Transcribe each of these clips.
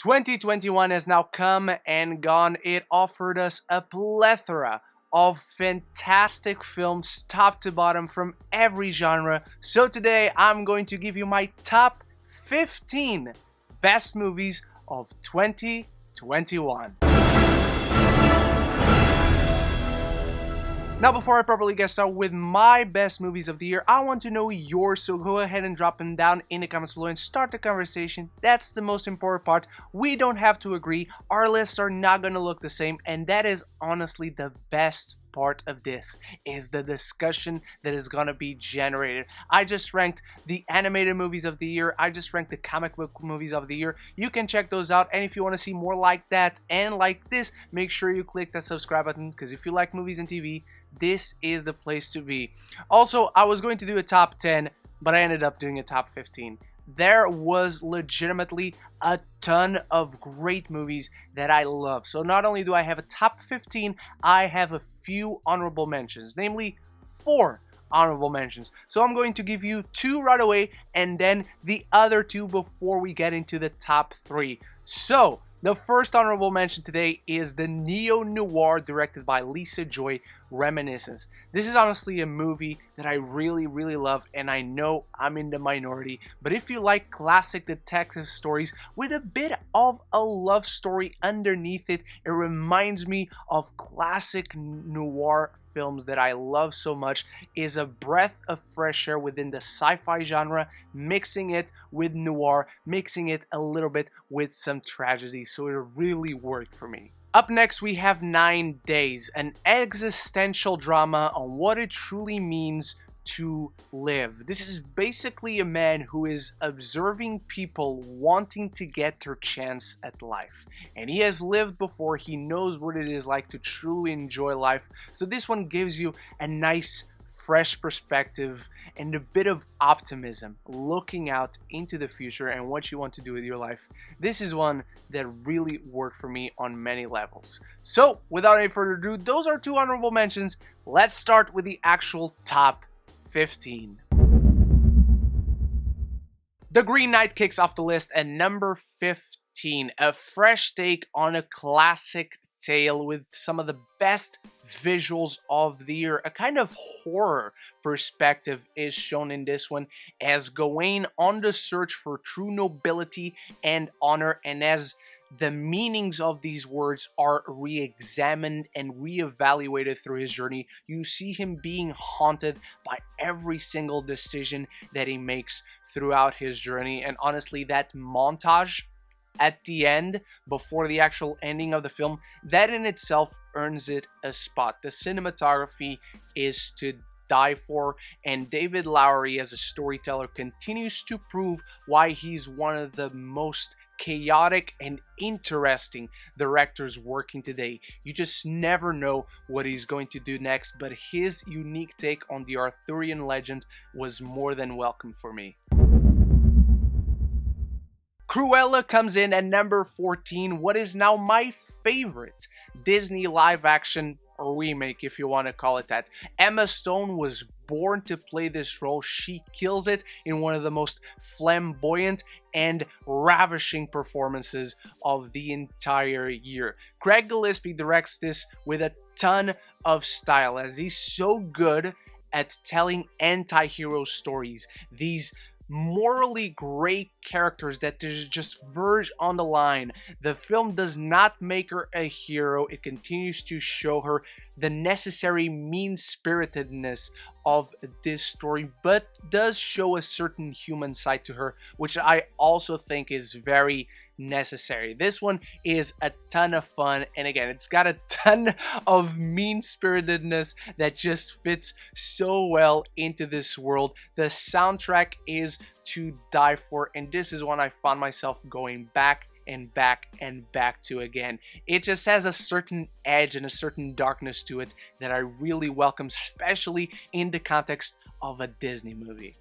2021 has now come and gone. It offered us a plethora of fantastic films, top to bottom, from every genre. So today I'm going to give you my top 15 best movies of 2021. Now, before I properly get started with my best movies of the year, I want to know yours, so go ahead and drop them down in the comments below and start the conversation. That's the most important part. We don't have to agree, our lists are not going to look the same, and that is honestly the best part of this, is the discussion that is going to be generated. I just ranked the animated movies of the year, I just ranked the comic book movies of the year. You can check those out, and if you want to see more like that and like this, make sure you click that subscribe button, because if you like movies and TV, this is the place to be. Also, I was going to do a top 10, but I ended up doing a top 15. There was legitimately a ton of great movies that I love. So not only do I have a top 15, I have a few honorable mentions, namely 4 honorable mentions. So I'm going to give you 2 right away and then the other 2 before we get into the top 3. So the first honorable mention today is the neo-noir directed by Lisa Joy, Reminiscence. This is honestly a movie that I really love, and I know I'm in the minority, but if you like classic detective stories with a bit of a love story underneath it, it reminds me of classic noir films that I love so much. Is a breath of fresh air within the sci-fi genre, mixing it with noir, mixing it a little bit with some tragedy, so it really worked for me. Up next, we have 9 Days, an existential drama on what it truly means to live. This is basically a man who is observing people wanting to get their chance at life. And he has lived before, he knows what it is like to truly enjoy life. So this one gives you a nice, fresh perspective and a bit of optimism, looking out into the future and what you want to do with your life. This is one that really worked for me on many levels. So without any further ado, those are 2 honorable mentions. Let's start with the actual top 15. The Green Knight kicks off the list at number 15, a fresh take on a classic tale with some of the best visuals of the year. A kind of horror perspective is shown in this one, as Gawain on the search for true nobility and honor, and as the meanings of these words are re-examined and re-evaluated through his journey, you see him being haunted by every single decision that he makes throughout his journey. And honestly, that montage at the end, before the actual ending of the film, that in itself earns it a spot. The cinematography is to die for, and David Lowery as a storyteller continues to prove why he's one of the most chaotic and interesting directors working today. You just never know what he's going to do next, but his unique take on the Arthurian legend was more than welcome for me. Cruella comes in at number 14, what is now my favorite Disney live-action remake, if you want to call it that. Emma Stone was born to play this role. She kills it in one of the most flamboyant and ravishing performances of the entire year. Craig Gillespie directs this with a ton of style, as he's so good at telling anti-hero stories. These morally gray characters that just verge on the line. The film does not make her a hero. It continues to show her the necessary mean-spiritedness of this story, but does show a certain human side to her, which I also think is very necessary. This one is a ton of fun, and again, it's got a ton of mean-spiritedness that just fits so well into this world. The soundtrack is to die for, and this is one I found myself going back and back and back to again. It just has a certain edge and a certain darkness to it that I really welcome, especially in the context of a Disney movie.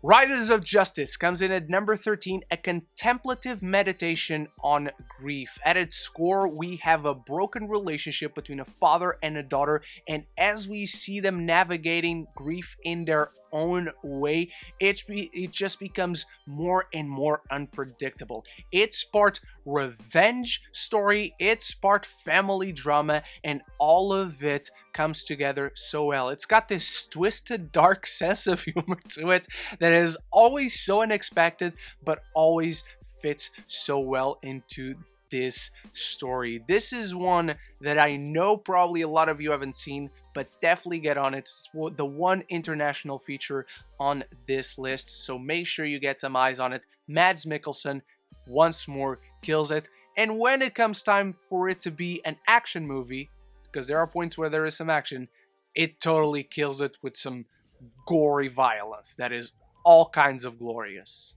Riders of Justice comes in at number 13, a contemplative meditation on grief. At its core, we have a broken relationship between a father and a daughter, and as we see them navigating grief in their own way, it just becomes more and more unpredictable. It's part revenge story, it's part family drama, and all of it comes together so well. It's got this twisted, dark sense of humor to it that is always so unexpected, but always fits so well into this story. This is one that I know probably a lot of you haven't seen, but definitely get on it. It's the one international feature on this list, so make sure you get some eyes on it. Mads Mikkelsen once more kills it, and when it comes time for it to be an action movie, because there are points where there is some action, it totally kills it with some gory violence that is all kinds of glorious.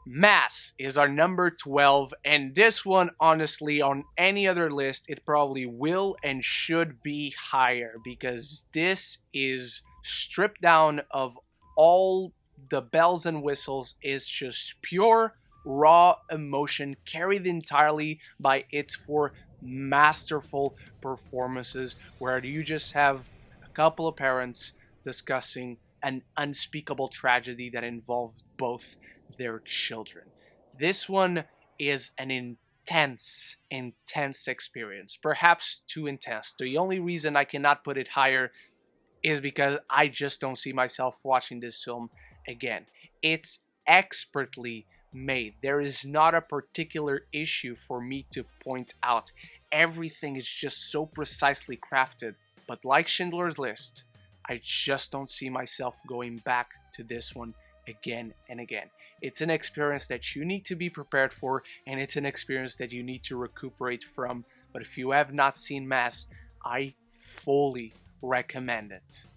Mass is our number 12, and this one, honestly, on any other list, it probably will and should be higher, because this is stripped down of all the bells and whistles. Is just pure, raw emotion carried entirely by its four masterful performances, where you just have a couple of parents discussing an unspeakable tragedy that involved both their children. This one is an intense experience, perhaps too intense. The only reason I cannot put it higher is because I just don't see myself watching this film again. It's expertly made. There is not a particular issue for me to point out. Everything is just so precisely crafted, but like Schindler's List, I just don't see myself going back to this one again and again. It's an experience that you need to be prepared for, and it's an experience that you need to recuperate from. But if you have not seen Mass, I fully recommend it.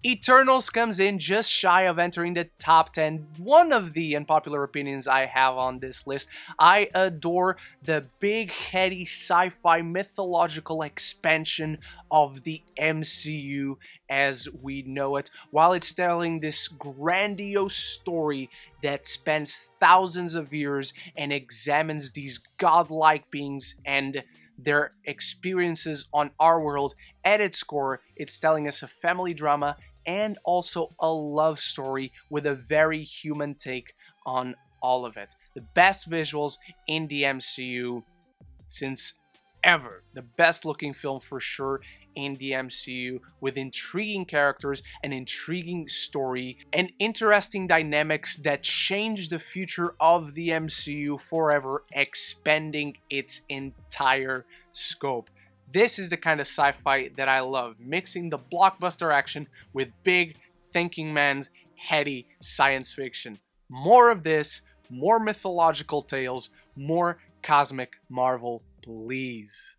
Eternals comes in just shy of entering the top 10. One of the unpopular opinions I have on this list. I adore the big, heady, sci-fi, mythological expansion of the MCU as we know it, while it's telling this grandiose story that spans thousands of years and examines these godlike beings and their experiences on our world. At its core, it's telling us a family drama and also a love story with a very human take on all of it. The best visuals in the MCU since ever. The best looking film for sure in the MCU, with intriguing characters, an intriguing story, and interesting dynamics that change the future of the MCU forever, expanding its entire scope. This is the kind of sci-fi that I love, mixing the blockbuster action with big thinking man's heady science fiction. More of this, more mythological tales, more cosmic Marvel, please.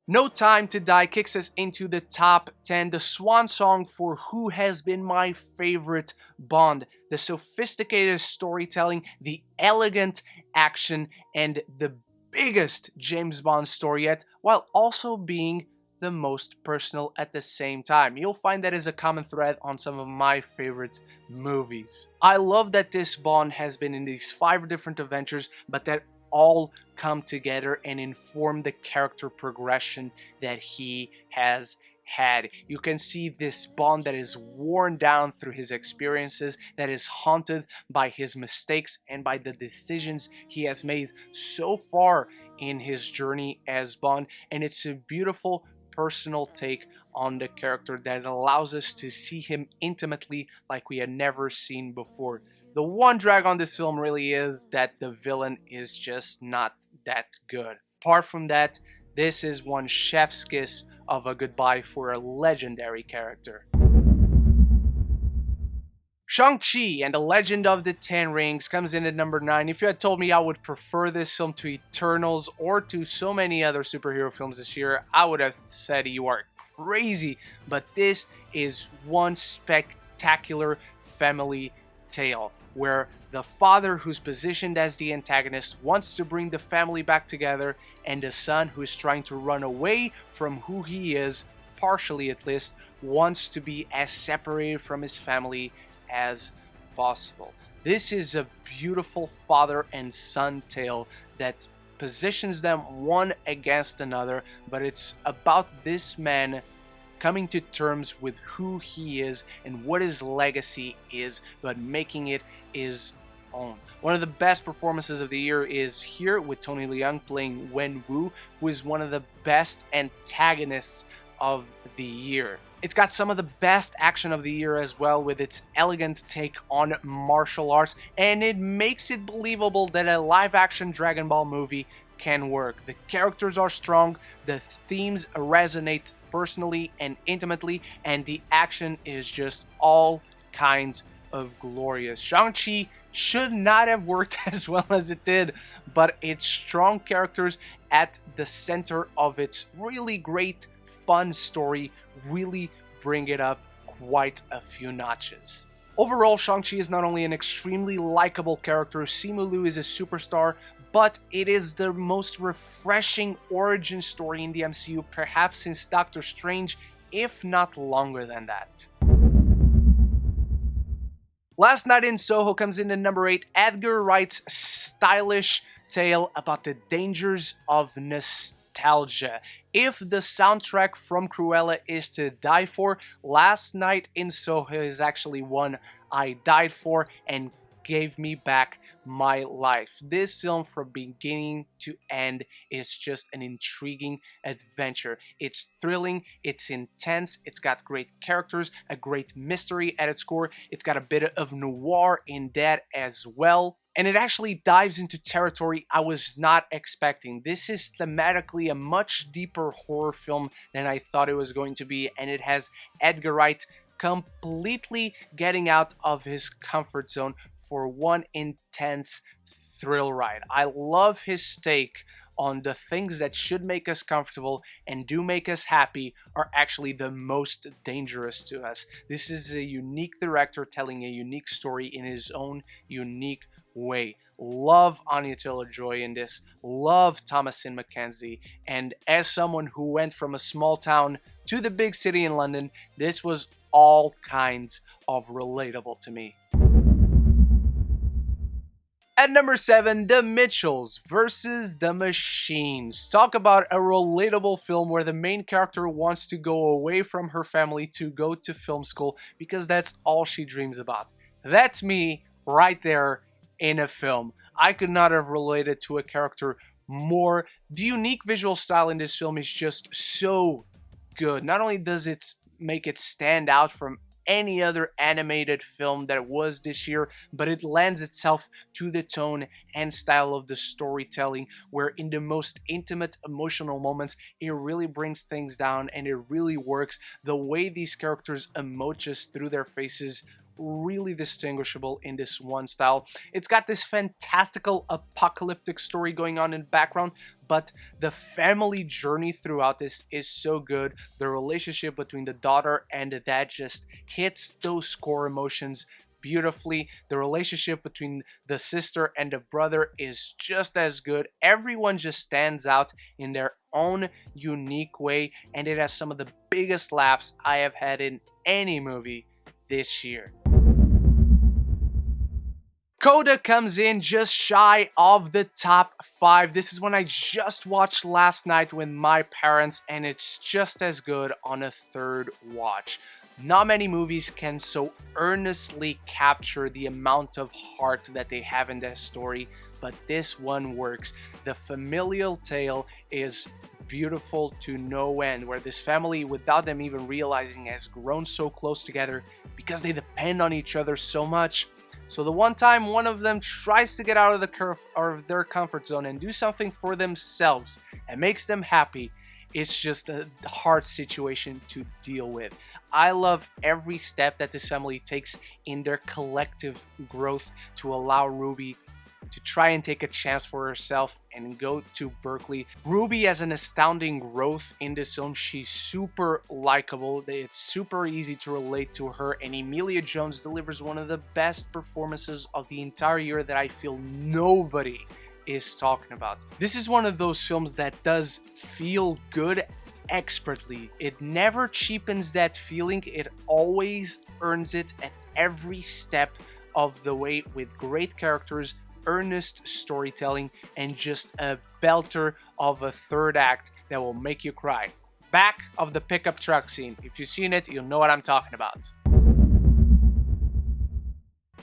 No Time to Die kicks us into the top 10, the swan song for who has been my favorite Bond. The sophisticated storytelling, the elegant action, and the biggest James Bond story yet, while also being the most personal at the same time. You'll find that is a common thread on some of my favorite movies. I love that this Bond has been in these 5 different adventures, but that all come together and inform the character progression that he has had. You can see this Bond that is worn down through his experiences, that is haunted by his mistakes and by the decisions he has made so far in his journey as Bond, and it's a beautiful personal take on the character that allows us to see him intimately like we had never seen before. The one drag on this film really is that the villain is just not that good. Apart from that, this is one chef's kiss of a goodbye for a legendary character. Shanxi and the Legend of the Ten Rings comes in at number 9. If you had told me I would prefer this film to Eternals or to so many other superhero films this year, I would have said you are crazy. But this is one spectacular family tale where the father, who's positioned as the antagonist, wants to bring the family back together, and the son, who is trying to run away from who he is, partially at least, wants to be as separated from his family as possible. This is a beautiful father and son tale that positions them one against another, but it's about this man coming to terms with who he is and what his legacy is, but making it his own. One of the best performances of the year is here with Tony Leung playing Wen Wu, who is one of the best antagonists of the year. It's got some of the best action of the year as well, with its elegant take on martial arts, and it makes it believable that a live-action Dragon Ball movie can work. The characters are strong, the themes resonate personally and intimately, and the action is just all kinds of glorious. Shanxi should not have worked as well as it did, but its strong characters at the center of its really great, fun story really bring it up quite a few notches. Overall, Shang-Chi is not only an extremely likable character, Simu Liu is a superstar, but it is the most refreshing origin story in the MCU, perhaps since Doctor Strange, if not longer than that. Last Night in Soho comes in at number 8. Edgar Wright's stylish tale about the dangers of nostalgia. If the soundtrack from Cruella is to die for, Last Night in Soho is actually one I died for and gave me back my life. This film from beginning to end is just an intriguing adventure. It's thrilling, it's intense, it's got great characters, a great mystery at its core, it's got a bit of noir in that as well. And it actually dives into territory I was not expecting. This is thematically a much deeper horror film than I thought it was going to be, and it has Edgar Wright completely getting out of his comfort zone for one intense thrill ride. I love his take on the things that should make us comfortable and do make us happy are actually the most dangerous to us. This is a unique director telling a unique story in his own unique way. Love Anya Taylor-Joy in this, love Thomasin McKenzie, and as someone who went from a small town to the big city in London, this was all kinds of relatable to me. At number 7, The Mitchells versus the Machines. Talk about a relatable film where the main character wants to go away from her family to go to film school because that's all she dreams about. That's me right there in a film. I could not have related to a character more. The unique visual style in this film is just so good. Not only does it make it stand out from any other animated film that was this year, but it lends itself to the tone and style of the storytelling, where in the most intimate emotional moments it really brings things down and it really works. The way these characters emote just through their faces, really distinguishable in this one style. It's got this fantastical apocalyptic story going on in the background, but the family journey throughout this is so good. The relationship between the daughter and the dad just hits those core emotions beautifully. The relationship between the sister and the brother is just as good. Everyone just stands out in their own unique way, and it has some of the biggest laughs I have had in any movie this year. Koda comes in just shy of the top 5. This is one I just watched last night with my parents, and it's just as good on a third watch. Not many movies can so earnestly capture the amount of heart that they have in their story, but this one works. The familial tale is beautiful to no end, where this family, without them even realizing, has grown so close together because they depend on each other so much. So the one time one of them tries to get out of their comfort zone and do something for themselves and makes them happy, it's just a hard situation to deal with. I love every step that this family takes in their collective growth to allow Ruby to try and take a chance for herself and go to Berkeley. Ruby has an astounding growth in this film. She's super likable. It's super easy to relate to her, and Emilia Jones delivers one of the best performances of the entire year that I feel nobody is talking about. This is one of those films that does feel good expertly. It never cheapens that feeling. It always earns it at every step of the way with great characters, earnest storytelling and just a belter of a third act that will make you cry. Back of the pickup truck scene. If you've seen it, you'll know what I'm talking about.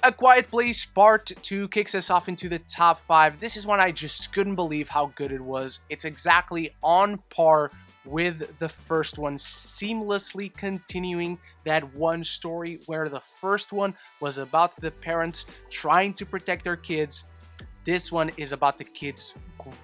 A Quiet Place Part 2 kicks us off into the top 5. This is one I just couldn't believe how good it was. It's exactly on par with the first one, seamlessly continuing that one story where the first one was about the parents trying to protect their kids. This one is about the kids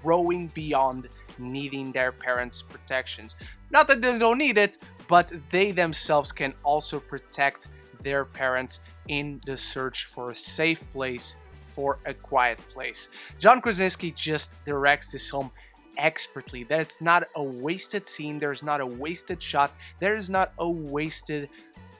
growing beyond needing their parents' protections. Not that they don't need it, but they themselves can also protect their parents in the search for a safe place, for a quiet place. John Krasinski just directs this film expertly. There's not a wasted scene, there's not a wasted shot, there's not a wasted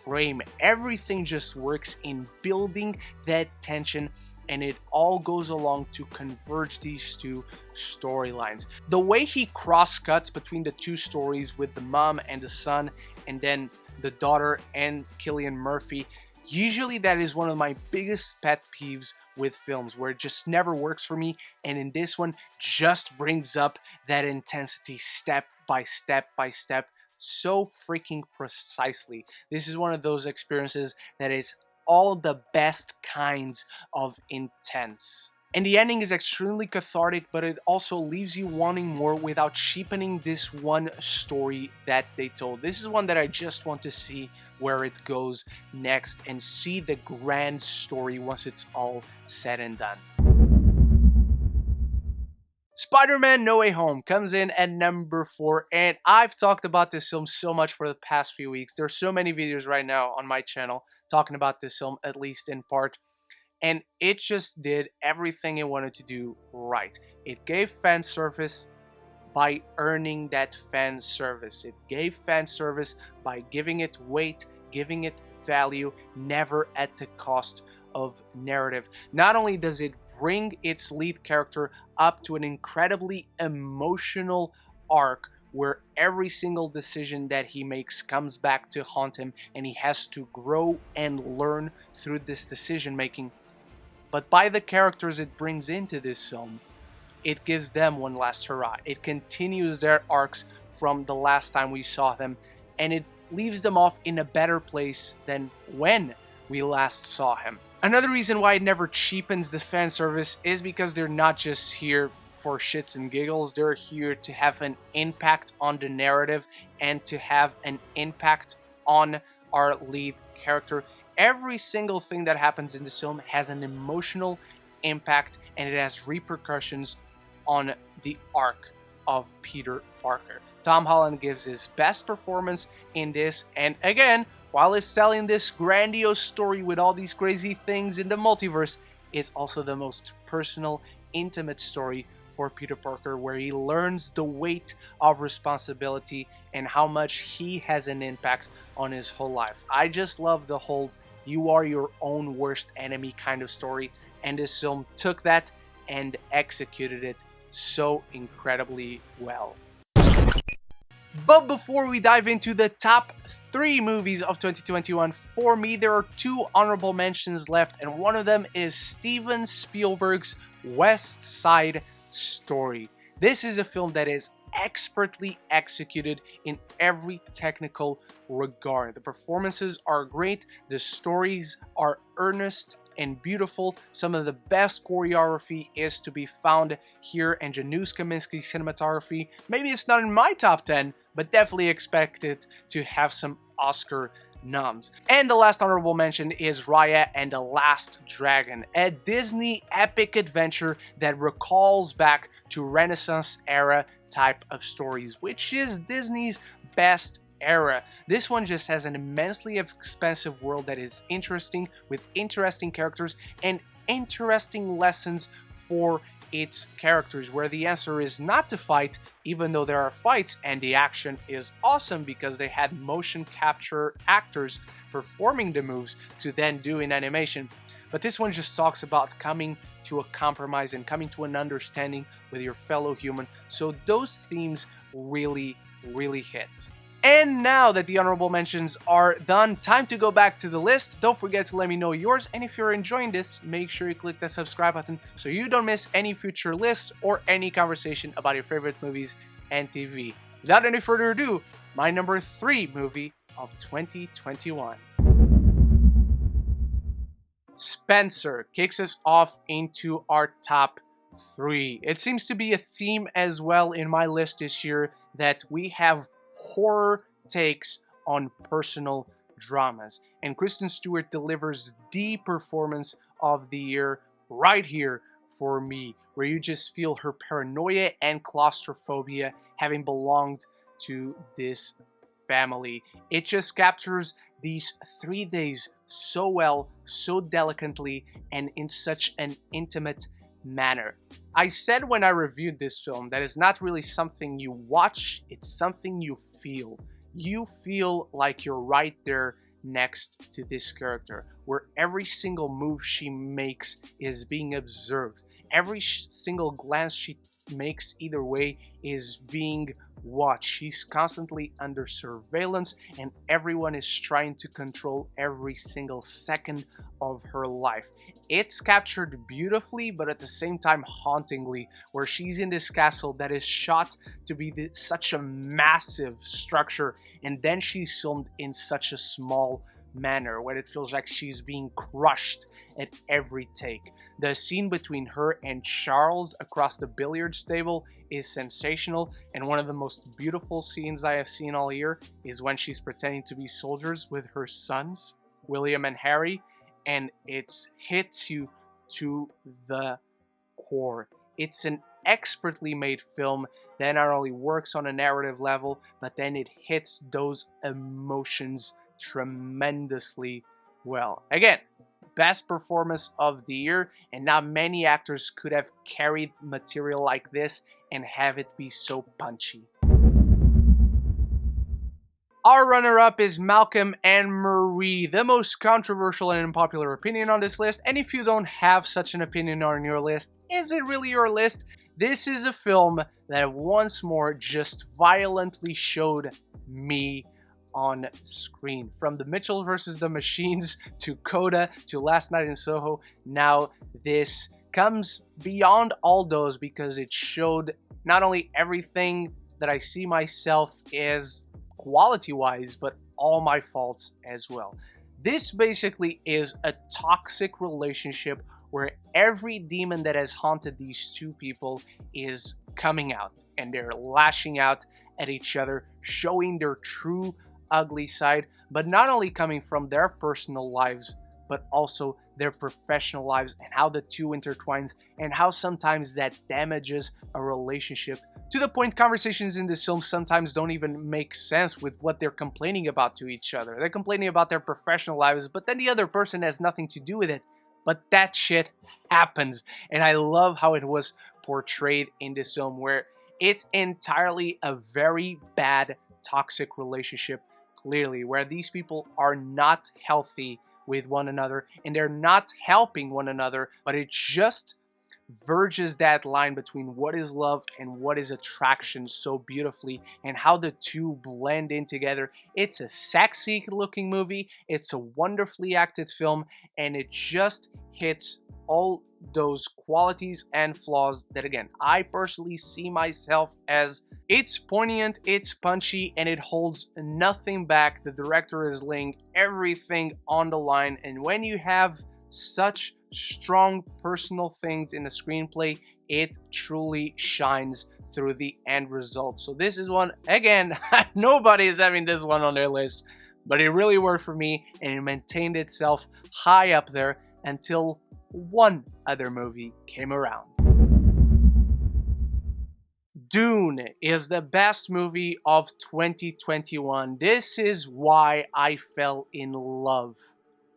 frame. Everything just works in building that tension, and it all goes along to converge these two storylines. The way he cross-cuts between the two stories with the mom and the son, and then the daughter and Cillian Murphy, usually that is one of my biggest pet peeves with films, where it just never works for me, and in this one just brings up that intensity step by step by step so freaking precisely. This is one of those experiences that is all the best kinds of intense. And the ending is extremely cathartic, but it also leaves you wanting more without cheapening this one story that they told. This is one that I just want to see where it goes next and see the grand story once it's all said and done. Spiderman No Way Home comes in at number 4, and I've talked about this film so much for the past few weeks. There's so many videos right now on my channel talking about this film, at least in part. And it just did everything it wanted to do right. It gave fan service by earning that fan service. It gave fan service by giving it weight, giving it value, never at the cost of narrative. Not only does it bring its lead character up to an incredibly emotional arc where every single decision that he makes comes back to haunt him and he has to grow and learn through this decision making, but by the characters it brings into this film, it gives them one last hurrah. It continues their arcs from the last time we saw them, and it leaves them off in a better place than when we last saw him. Another reason why it never cheapens the fan service is because they're not just here for shits and giggles. They're here to have an impact on the narrative and to have an impact on our lead character. Every single thing that happens in this film has an emotional impact, and it has repercussions on the arc of Peter Parker. Tom Holland gives his best performance in this, and again, while it's telling this grandiose story with all these crazy things in the multiverse, it's also the most personal, intimate story for Peter Parker, where he learns the weight of responsibility and how much he has an impact on his whole life. I just love the whole you are your own worst enemy kind of story, and this film took that and executed it so incredibly well. But before we dive into the top 3 movies of 2021, for me there are 2 honorable mentions left, and one of them is Steven Spielberg's West Side Story. This is a film that is expertly executed in every technical regard. The performances are great, the stories are earnest and beautiful. Some of the best choreography is to be found here, and Janusz Kaminski's cinematography, maybe it's not in my top 10, but definitely expect it to have some Oscar noms. And the last honorable mention is Raya and the Last Dragon, a Disney epic adventure that recalls back to Renaissance era type of stories, which is Disney's best era. This one just has an immensely expansive world that is interesting, with interesting characters and interesting lessons for its characters, where the answer is not to fight, even though there are fights, and the action is awesome because they had motion capture actors performing the moves to then do in animation. But this one just talks about coming to a compromise and coming to an understanding with your fellow human, so those themes really hit. And now that the honorable mentions are done, time to go back to the list. Don't forget to let me know yours, and if you're enjoying this, make sure you click the subscribe button so you don't miss any future lists or any conversation about your favorite movies and TV. Without any further ado, my number 3 movie of 2021. Spencer kicks us off into our top 3. It seems to be a theme as well in my list this year that we have horror takes on personal dramas. And Kristen Stewart delivers the performance of the year right here for me, where you just feel her paranoia and claustrophobia having belonged to this family. It just captures these 3 days so well, so delicately, and in such an intimate manner. I said when I reviewed this film that it's not really something you watch, it's something you feel. You feel like you're right there next to this character, where every single move she makes is being observed. Every single glance she makes either way is being watched. She's constantly under surveillance, and everyone is trying to control every single second of her life. It's captured beautifully, but at the same time hauntingly, where she's in this castle that is shot to be such a massive structure, and then she's filmed in such a small manner where it feels like she's being crushed at every take. The scene between her and Charles across the billiards table is sensational, and one of the most beautiful scenes I have seen all year is when she's pretending to be soldiers with her sons, William and Harry, and it hits you to the core. It's an expertly made film that not only works on a narrative level, but then it hits those emotions tremendously well. Again, best performance of the year, and not many actors could have carried material like this and have it be so punchy. Our runner-up is Malcolm and Marie, the most controversial and unpopular opinion on this list. And if you don't have such an opinion on your list, is it really your list? This is a film that once more just violently showed me on screen. From the Mitchell versus the Machines to Koda to Last Night in Soho, now this comes beyond all those because it showed not only everything that I see myself as quality-wise, but all my faults as well. This basically is a toxic relationship where every demon that has haunted these two people is coming out, and they're lashing out at each other, showing their true ugly side, but not only coming from their personal lives, but also their professional lives, and how the two intertwines, and how sometimes that damages a relationship to the point conversations in this film sometimes don't even make sense with what they're complaining about to each other. They're complaining about their professional lives, but then the other person has nothing to do with it. But that shit happens, and I love how it was portrayed in this film, where it's entirely a very bad toxic relationship, clearly, where these people are not healthy with one another, and they're not helping one another, but it just verges that line between what is love and what is attraction so beautifully, and how the two blend in together. It's a sexy looking movie, it's a wonderfully acted film, and it just hits all those qualities and flaws that, again, I personally see myself as. It's poignant, it's punchy, and it holds nothing back. The director is laying everything on the line, and when you have such strong personal things in the screenplay, it truly shines through the end result. So this is one, again, nobody is having this one on their list, but it really worked for me, and it maintained itself high up there until one other movie came around. Dune is the best movie of 2021. This is why I fell in love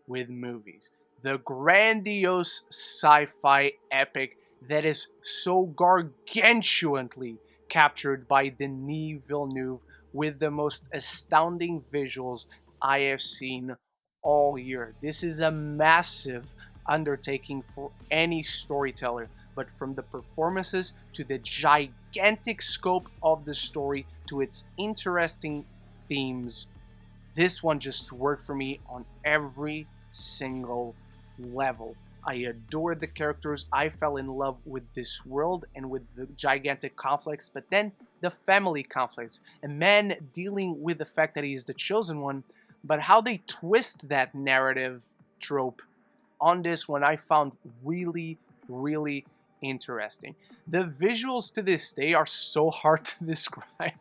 with movies. The grandiose sci-fi epic that is so gargantuanly captured by Denis Villeneuve with the most astounding visuals I have seen all year. This is a massive undertaking for any storyteller, but from the performances to the gigantic scope of the story to its interesting themes. This one just worked for me on every single level. I adored the characters, I fell in love with this world and with the gigantic conflicts, but then the family conflicts, a man dealing with the fact that he is the chosen one, but how they twist that narrative trope on this one I found really, really interesting. The visuals to this day are so hard to describe,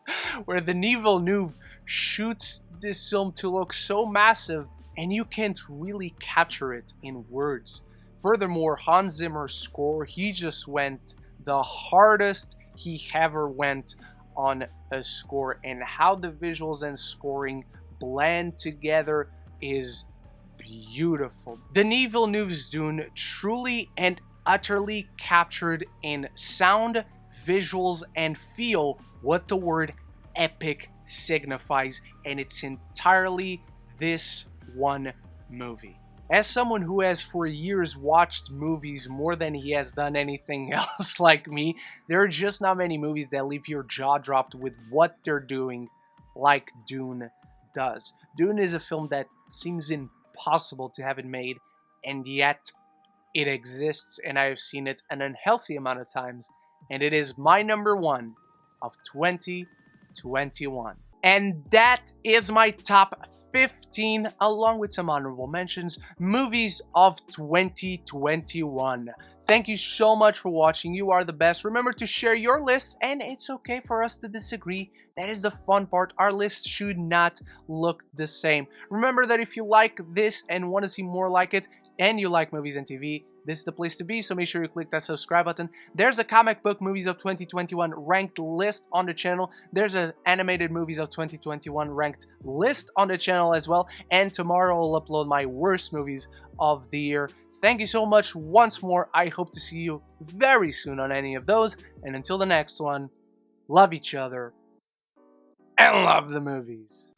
where the Villeneuve shoots this film to look so massive and you can't really capture it in words. Furthermore, Hans Zimmer's score, he just went the hardest he ever went on a score, and how the visuals and scoring blend together is beautiful. Denis Villeneuve's Dune truly and utterly captured in sound, visuals, and feel what the word epic signifies, and it's entirely this one movie. As someone who has for years watched movies more than he has done anything else like me, there are just not many movies that leave your jaw dropped with what they're doing like Dune does. Dune is a film that seems impossible to have it made, and yet it exists, and I have seen it an unhealthy amount of times, and it is my number one of 2021. And that is my top 15, along with some honorable mentions, movies of 2021. Thank you so much for watching. You are the best. Remember to share your lists, and it's okay for us to disagree. That is the fun part. Our lists should not look the same. Remember that if you like this and want to see more like it, and you like movies and TV, this is the place to be, so make sure you click that subscribe button. There's a comic book movies of 2021 ranked list on the channel. There's an animated movies of 2021 ranked list on the channel as well. And tomorrow I'll upload my worst movies of the year. Thank you so much once more. I hope to see you very soon on any of those. And until the next one, love each other and love the movies.